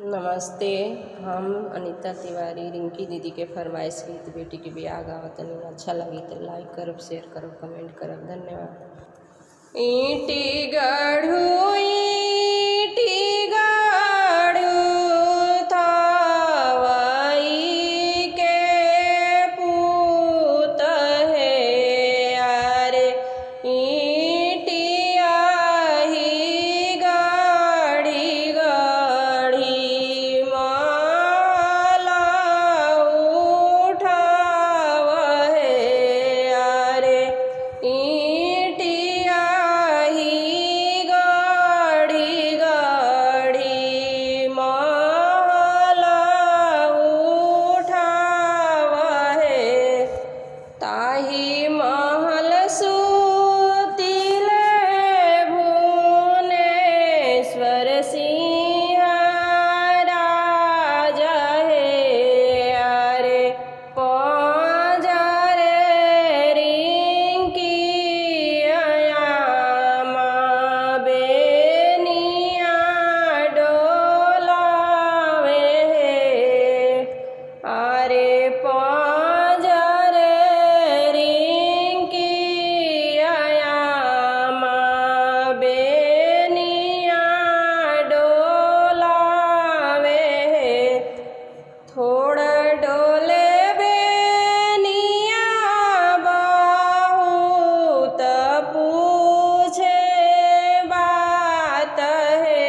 नमस्ते। हम अनीता तिवारी रिंकी दीदी के फरमाइश गीत बेटी के बियाह गावतनी। अच्छा लगी तो लाइक करब, शेयर करब, कमेंट करब। धन्यवाद। ईटी गढ़ू थावई के पूत है यारे, ईटिया ही गाड़ी गाड़ी माला उठाव है यारे, ईटिया ही गाड़ी गाड़ी माला उठाव है। ताही महल सुतिले भुवनेश्वर सिंह राजा है यारे, पंजरे रिंकिया माँ बेनिया डोलावे है। अरे पंजरे रिंकिया माँ बेनिया डोलावे है। थोड़ा डोले बेनिया बहुत पूछे बात है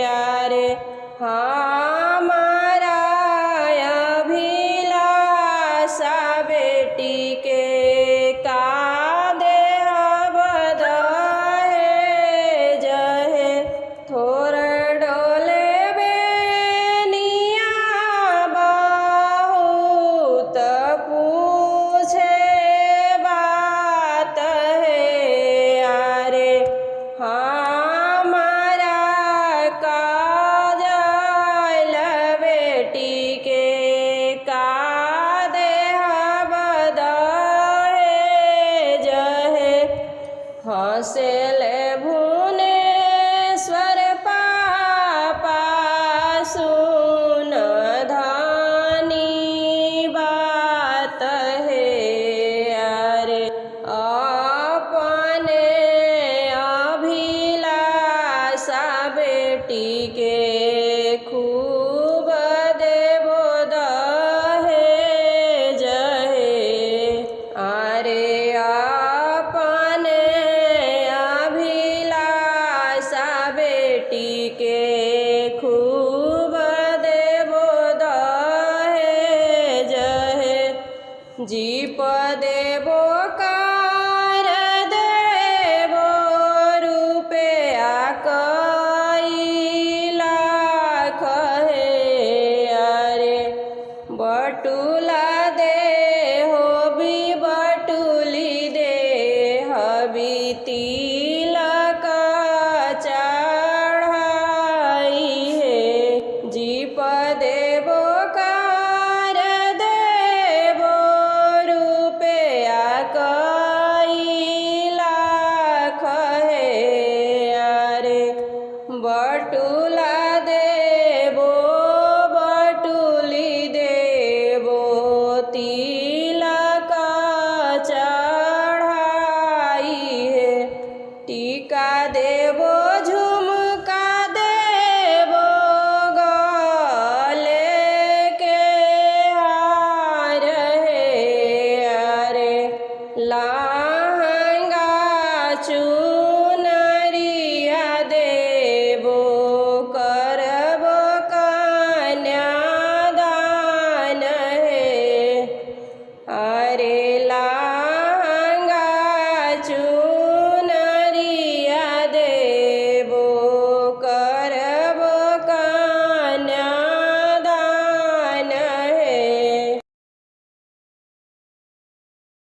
यारे, हमारा अभिलाषा बेटी के का देह बधाए जहे। थोड़ा डोले बेनिया बहुत पूछे बात है यारे, हमारा काजल बेटी के का देह बधाए जहे। हंसेले भुवनेश्वर पापा सुन धानी बात है यारे, अपने अभिलाषा बेटी के खूब देबो दहेज है। अरे अपने अभिलाषा बेटी के खूब देबो दहेज है। जीप दे